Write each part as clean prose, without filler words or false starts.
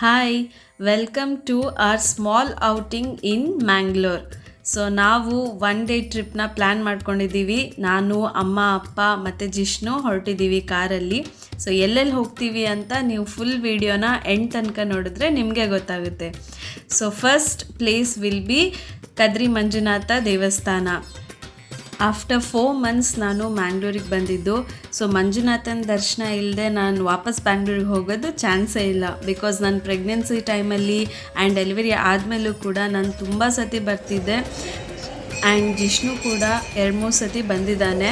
Hi, welcome to our small outing in Mangalore. So ನಾವು one day ಟ್ರಿಪ್ನ plan ಮಾಡ್ಕೊಂಡಿದ್ದೀವಿ. ನಾನು, ಅಮ್ಮ, ಅಪ್ಪ ಮತ್ತು ಜಿಷ್ಣು ಹೊರಟಿದ್ದೀವಿ ಕಾರಲ್ಲಿ. ಸೊ ಎಲ್ಲೆಲ್ಲಿ ಹೋಗ್ತೀವಿ ಅಂತ ನೀವು ಫುಲ್ ವೀಡಿಯೋನ ಎಂಡ್ ತನಕ ನೋಡಿದ್ರೆ ನಿಮಗೆ ಗೊತ್ತಾಗುತ್ತೆ. So first place will be Kadri Manjunatha ದೇವಸ್ಥಾನ. ಆಫ್ಟರ್ 4 months ನಾನು ಮ್ಯಾಂಗ್ಳೂರಿಗೆ ಬಂದಿದ್ದು. ಸೊ ಮಂಜುನಾಥನ ದರ್ಶನ ಇಲ್ಲದೆ ನಾನು ವಾಪಸ್ ಬ್ಯಾಂಗ್ಳೂರಿಗೆ ಹೋಗೋದು ಚಾನ್ಸೇ ಇಲ್ಲ. ಬಿಕಾಸ್ ನಾನು ಪ್ರೆಗ್ನೆನ್ಸಿ ಟೈಮಲ್ಲಿ ಆ್ಯಂಡ್ ಡೆಲಿವರಿ ಆದಮೇಲೂ ಕೂಡ ನಾನು ತುಂಬ ಸತಿ ಬರ್ತಿದ್ದೆ. ಆ್ಯಂಡ್ ಜಿಷ್ಣು ಕೂಡ 2-3 ಸತಿ ಬಂದಿದ್ದಾನೆ.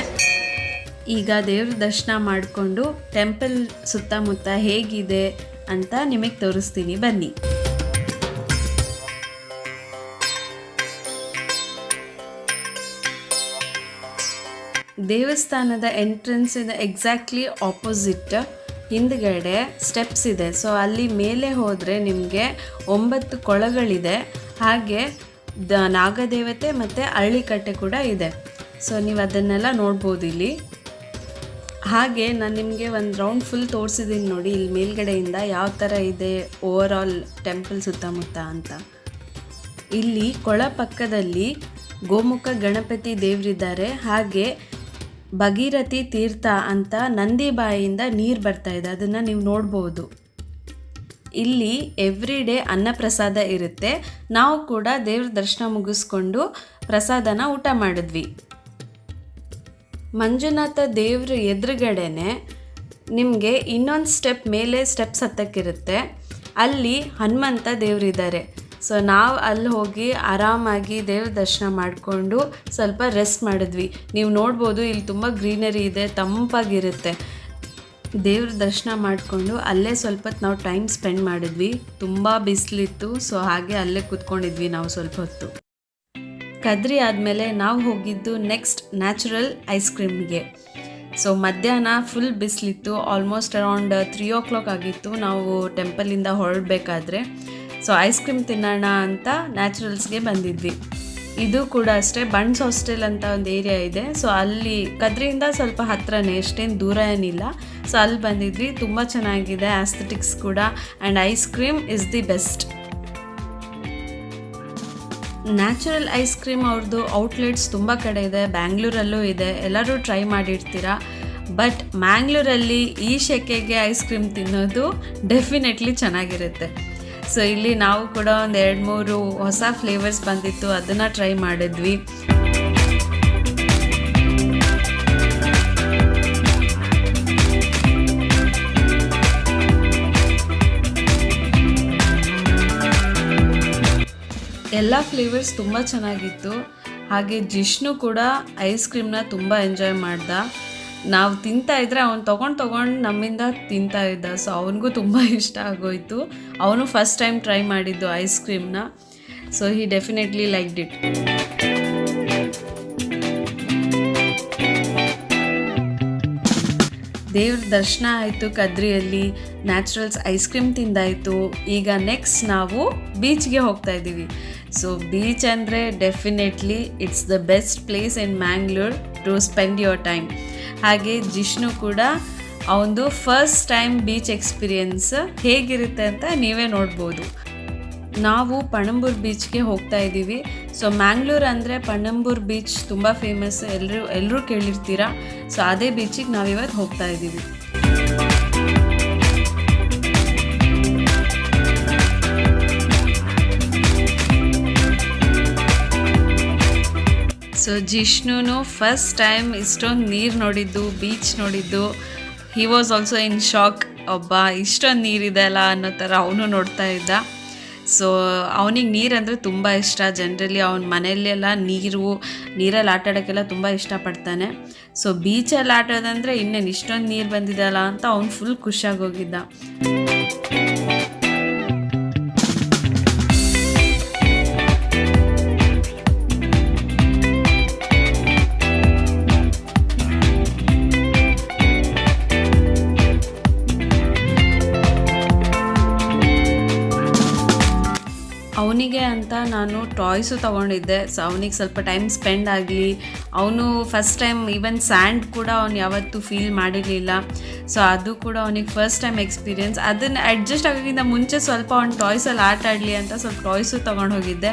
ಈಗ ದೇವ್ರ ದರ್ಶನ ಮಾಡಿಕೊಂಡು ಟೆಂಪಲ್ ಸುತ್ತಮುತ್ತ ಹೇಗಿದೆ ಅಂತ ನಿಮಗೆ ತೋರಿಸ್ತೀನಿ, ಬನ್ನಿ. ದೇವಸ್ಥಾನದ ಎಂಟ್ರೆನ್ಸ್ ಇದೆ ಎಕ್ಸಾಕ್ಟ್ಲಿ ಆಪೋಸಿಟ್. ಹಿಂದ್ಗಡೆ ಸ್ಟೆಪ್ಸ್ ಇದೆ. ಸೊ ಅಲ್ಲಿ ಮೇಲೆ ಹೋದರೆ ನಿಮಗೆ 9 ಕೊಳಗಳಿದೆ. ಹಾಗೆ ನಾಗದೇವತೆ ಮತ್ತು ಅರಳಿಕಟ್ಟೆ ಕೂಡ ಇದೆ. ಸೊ ನೀವು ಅದನ್ನೆಲ್ಲ ನೋಡ್ಬೋದು ಇಲ್ಲಿ. ಹಾಗೆ ನಾನು ನಿಮಗೆ ಒಂದು ರೌಂಡ್ ಫುಲ್ ತೋರಿಸಿದ್ದೀನಿ ನೋಡಿ, ಇಲ್ಲಿ ಮೇಲ್ಗಡೆಯಿಂದ ಯಾವ ಥರ ಇದೆ ಓವರ್ ಆಲ್ ಟೆಂಪಲ್ ಸುತ್ತಮುತ್ತ ಅಂತ. ಇಲ್ಲಿ ಕೊಳ ಪಕ್ಕದಲ್ಲಿ ಗೋಮುಖ ಗಣಪತಿ ದೇವರಿದ್ದಾರೆ. ಹಾಗೆ ಭಗೀರಥಿ ತೀರ್ಥ ಅಂತ ನಂದಿ ಬಾಯಿಯಿಂದ ನೀರು ಬರ್ತಾ ಇದೆ, ಅದನ್ನು ನೀವು ನೋಡ್ಬೋದು. ಇಲ್ಲಿ ಎವ್ರಿ ಡೇ ಅನ್ನಪ್ರಸಾದ ಇರುತ್ತೆ. ನಾವು ಕೂಡ ದೇವ್ರ ದರ್ಶನ ಮುಗಿಸ್ಕೊಂಡು ಪ್ರಸಾದನ ಊಟ ಮಾಡಿದ್ವಿ. ಮಂಜುನಾಥ ದೇವ್ರ ಎದುರುಗಡೆನೆ ನಿಮಗೆ ಇನ್ನೊಂದು ಸ್ಟೆಪ್ ಮೇಲೆ ಸ್ಟೆಪ್ಸ್ ಹತ್ತಕ್ಕಿರುತ್ತೆ. ಅಲ್ಲಿ ಹನುಮಂತ ದೇವರಿದ್ದಾರೆ. ಸೊ ನಾವು ಅಲ್ಲಿ ಹೋಗಿ ಆರಾಮಾಗಿ ದೇವ್ರ ದರ್ಶನ ಮಾಡಿಕೊಂಡು ಸ್ವಲ್ಪ ರೆಸ್ಟ್ ಮಾಡಿದ್ವಿ. ನೀವು ನೋಡ್ಬೋದು ಇಲ್ಲಿ ತುಂಬ ಗ್ರೀನರಿ ಇದೆ, ತಂಪಾಗಿರುತ್ತೆ. ದೇವ್ರ ದರ್ಶನ ಮಾಡಿಕೊಂಡು ಅಲ್ಲೇ ಸ್ವಲ್ಪ ಹೊತ್ತು ನಾವು ಟೈಮ್ ಸ್ಪೆಂಡ್ ಮಾಡಿದ್ವಿ. ತುಂಬ ಬಿಸಿಲಿತ್ತು. ಸೊ ಹಾಗೆ ಅಲ್ಲೇ ಕೂತ್ಕೊಂಡಿದ್ವಿ ನಾವು ಸ್ವಲ್ಪ ಹೊತ್ತು. ಕದ್ರಿ ಆದಮೇಲೆ ನಾವು ಹೋಗಿದ್ದು ನೆಕ್ಸ್ಟ್ ನ್ಯಾಚುರಲ್ ಐಸ್ ಕ್ರೀಮ್ಗೆ. ಸೊ ಮಧ್ಯಾಹ್ನ ಫುಲ್ ಬಿಸಿಲಿತ್ತು. ಆಲ್ಮೋಸ್ಟ್ ಅರೌಂಡ್ 3 o'clock ಆಗಿತ್ತು ನಾವು ಟೆಂಪಲಿಂದ ಹೊರಡಬೇಕಾದ್ರೆ. ಸೊ ಐಸ್ ಕ್ರೀಮ್ ತಿನ್ನೋಣ ಅಂತ ನ್ಯಾಚುರಲ್ಸ್ಗೆ ಬಂದಿದ್ವಿ. ಇದು ಕೂಡ ಅಷ್ಟೇ, ಬಣ್ಸ್ ಹಾಸ್ಟೆಲ್ ಅಂತ ಒಂದು ಏರಿಯಾ ಇದೆ. ಸೊ ಅಲ್ಲಿ ಕದ್ರಿಯಿಂದ ಸ್ವಲ್ಪ ಹತ್ರನೇ, ಎಷ್ಟೇನು ದೂರ ಏನಿಲ್ಲ. ಸೊ ಅಲ್ಲಿ ಬಂದಿದ್ವಿ. ತುಂಬ ಚೆನ್ನಾಗಿದೆ ಆಸ್ಥೆಟಿಕ್ಸ್ ಕೂಡ. And ice cream is the best. Natural ice cream ಅವ್ರದ್ದು ಔಟ್ಲೆಟ್ಸ್ ತುಂಬ ಕಡೆ ಇದೆ, ಬ್ಯಾಂಗ್ಳೂರಲ್ಲೂ ಇದೆ. ಎಲ್ಲರೂ ಟ್ರೈ ಮಾಡಿರ್ತೀರ. ಬಟ್ ಮ್ಯಾಂಗ್ಳೂರಲ್ಲಿ ಈ ಸೆಕೆಗೆ ಐಸ್ ಕ್ರೀಮ್ ತಿನ್ನೋದು ಡೆಫಿನೆಟ್ಲಿ ಚೆನ್ನಾಗಿರುತ್ತೆ. ಸೊ ಇಲ್ಲಿ ನಾವು ಕೂಡ ಒಂದು 2-3 ಹೊಸ ಫ್ಲೇವರ್ಸ್ ಬಂದಿತ್ತು, ಅದನ್ನು ಟ್ರೈ ಮಾಡಿದ್ವಿ. ಎಲ್ಲ ಫ್ಲೇವರ್ಸ್ ತುಂಬ ಚೆನ್ನಾಗಿತ್ತು. ಹಾಗೆ ಜಿಷ್ಣು ಕೂಡ ಐಸ್ ಕ್ರೀಮ್ನ ತುಂಬ ಎಂಜಾಯ್ ಮಾಡ್ದ. ನಾವು ತಿಂತಾಯಿದ್ರೆ ಅವ್ನು ತೊಗೊಂಡು ನಮ್ಮಿಂದ ತಿಂತಾ ಇದ್ದ. ಸೊ ಅವನಿಗೂ ತುಂಬ ಇಷ್ಟ ಆಗೋಯಿತು. ಅವನು ಫಸ್ಟ್ ಟೈಮ್ ಟ್ರೈ ಮಾಡಿದ್ದು ಐಸ್ ಕ್ರೀಮ್ನ. So he definitely liked it. ದೇವ್ರ ದರ್ಶನ ಆಯಿತು ಕದ್ರಿಯಲ್ಲಿ, ನ್ಯಾಚುರಲ್ಸ್ ಐಸ್ ಕ್ರೀಮ್ ತಿಂದಾಯಿತು. ಈಗ ನೆಕ್ಸ್ಟ್ ನಾವು ಬೀಚ್ಗೆ ಹೋಗ್ತಾ ಇದ್ದೀವಿ. ಸೊ ಬೀಚ್ ಅಂದರೆ definitely it's the best place in Mangalore to spend your time. ಹಾಗೆ ಜಿಷ್ಣು ಕೂಡ ಅವನದು ಫಸ್ಟ್ ಟೈಮ್ ಬೀಚ್ ಎಕ್ಸ್ಪೀರಿಯನ್ಸ್ ಹೇಗಿರುತ್ತೆ ಅಂತ ನೀವೇ ನೋಡ್ಬೋದು. ನಾವು ಪಣಂಬೂರ್ ಬೀಚ್ಗೆ ಹೋಗ್ತಾ ಇದ್ದೀವಿ. ಸೊ ಮ್ಯಾಂಗ್ಳೂರ್ ಅಂದರೆ ಪಣಂಬೂರ್ ಬೀಚ್ ತುಂಬ ಫೇಮಸ್, ಎಲ್ಲರೂ ಕೇಳಿರ್ತೀರ. ಸೊ ಅದೇ ಬೀಚಿಗೆ ನಾವಿವತ್ತು ಹೋಗ್ತಾ ಇದ್ದೀವಿ. ಸೊ ಜಿಷ್ಣುನು ಫಸ್ಟ್ ಟೈಮ್ ಇಷ್ಟೊಂದು ನೀರು ನೋಡಿದ್ದು, ಬೀಚ್ ನೋಡಿದ್ದು. He was also in shock. ಒಬ್ಬ ಇಷ್ಟೊಂದು ನೀರಿದೆ ಅಲ್ಲ ಅನ್ನೋ ಥರ ಅವನು ನೋಡ್ತಾ ಇದ್ದ. ಸೊ ಅವನಿಗೆ ನೀರಂದರೆ ತುಂಬ ಇಷ್ಟ. ಜನರಲಿ ಅವನ ಮನೆಯಲ್ಲೆಲ್ಲ ನೀರಲ್ಲಿ ಆಟ ಆಡೋಕ್ಕೆಲ್ಲ ತುಂಬ ಇಷ್ಟಪಡ್ತಾನೆ. ಸೊ ಬೀಚಲ್ಲಿ ಆಟೋದಂದರೆ ಇನ್ನೇನು ಇಷ್ಟೊಂದು ನೀರು ಬಂದಿದೆಯಲ್ಲ ಅಂತ ಅವ್ನು ಫುಲ್ ಖುಷಿಯಾಗಿ ಹೋಗಿದ್ದ. ಅವನಿಗೆ ಅಂತ ನಾನು ಟಾಯ್ಸು ತೊಗೊಂಡಿದ್ದೆ. ಸೊ ಅವನಿಗೆ ಸ್ವಲ್ಪ ಟೈಮ್ ಸ್ಪೆಂಡ್ ಆಗಲಿ, ಅವನು ಫಸ್ಟ್ ಟೈಮ್ ಈವನ್ ಸ್ಯಾಂಡ್ ಕೂಡ ಅವ್ನು ಯಾವತ್ತೂ ಫೀಲ್ ಮಾಡಿರಲಿಲ್ಲ. ಸೊ ಅದು ಕೂಡ ಅವನಿಗೆ ಫಸ್ಟ್ ಟೈಮ್ ಎಕ್ಸ್ಪೀರಿಯೆನ್ಸ್. ಅದನ್ನು ಅಡ್ಜಸ್ಟ್ ಆಗೋಕ್ಕಿಂತ ಮುಂಚೆ ಸ್ವಲ್ಪ ಅವ್ನು ಟಾಯ್ಸಲ್ಲಿ ಆಟ ಆಡಲಿ ಅಂತ ಸ್ವಲ್ಪ ಟಾಯ್ಸು ತೊಗೊಂಡು ಹೋಗಿದ್ದೆ.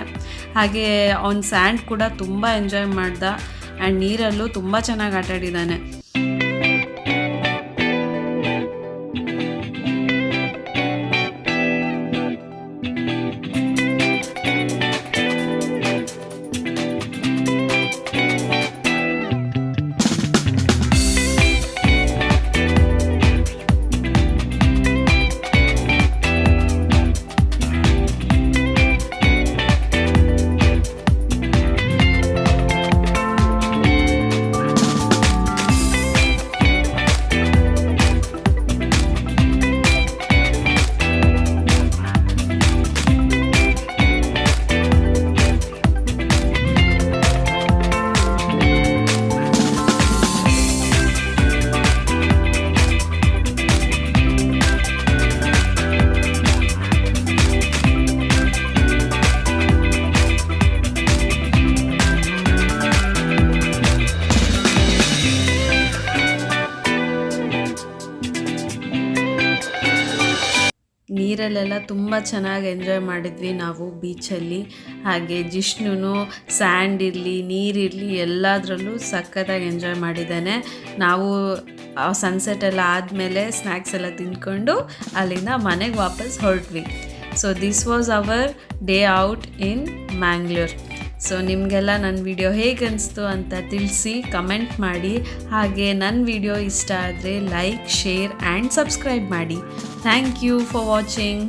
ಹಾಗೆ ಅವ್ನು ಸ್ಯಾಂಡ್ ಕೂಡ ತುಂಬ ಎಂಜಾಯ್ ಮಾಡ್ದ ಆ್ಯಂಡ್ ನೀರಲ್ಲೂ ತುಂಬ ಚೆನ್ನಾಗಿ ಆಟ ಆಡಿದ್ದಾನೆ. ನೀರಲ್ಲೆಲ್ಲ ತುಂಬ ಚೆನ್ನಾಗಿ ಎಂಜಾಯ್ ಮಾಡಿದ್ವಿ ನಾವು ಬೀಚಲ್ಲಿ. ಹಾಗೆ ಜಿಷ್ಣು ಸ್ಯಾಂಡ್ ಇರಲಿ ನೀರಿರಲಿ ಎಲ್ಲದರಲ್ಲೂ ಸಖತ್ತಾಗಿ ಎಂಜಾಯ್ ಮಾಡಿದ್ದಾನೆ. ನಾವು ಸನ್ಸೆಟ್ ಎಲ್ಲ ಆದಮೇಲೆ ಸ್ನ್ಯಾಕ್ಸ್ ಎಲ್ಲ ತಿಂದ್ಕೊಂಡು ಅಲ್ಲಿಂದ ಮನೆಗೆ ವಾಪಸ್ ಹೊರಟ್ವಿ. So this was our day out in Mangalore. So ನಿಮಗೆಲ್ಲ ನನ್ನ ವಿಡಿಯೋ ಹೇಗೆ ಅನಿಸ್ತು ಅಂತ ತಿಳಿಸಿ ಕಮೆಂಟ್ ಮಾಡಿ. ಹಾಗೆ ನನ್ನ ವಿಡಿಯೋ ಇಷ್ಟ ಆದರೆ ಲೈಕ್, ಶೇರ್ ಆ್ಯಂಡ್ ಸಬ್ಸ್ಕ್ರೈಬ್ ಮಾಡಿ. Thank you for watching.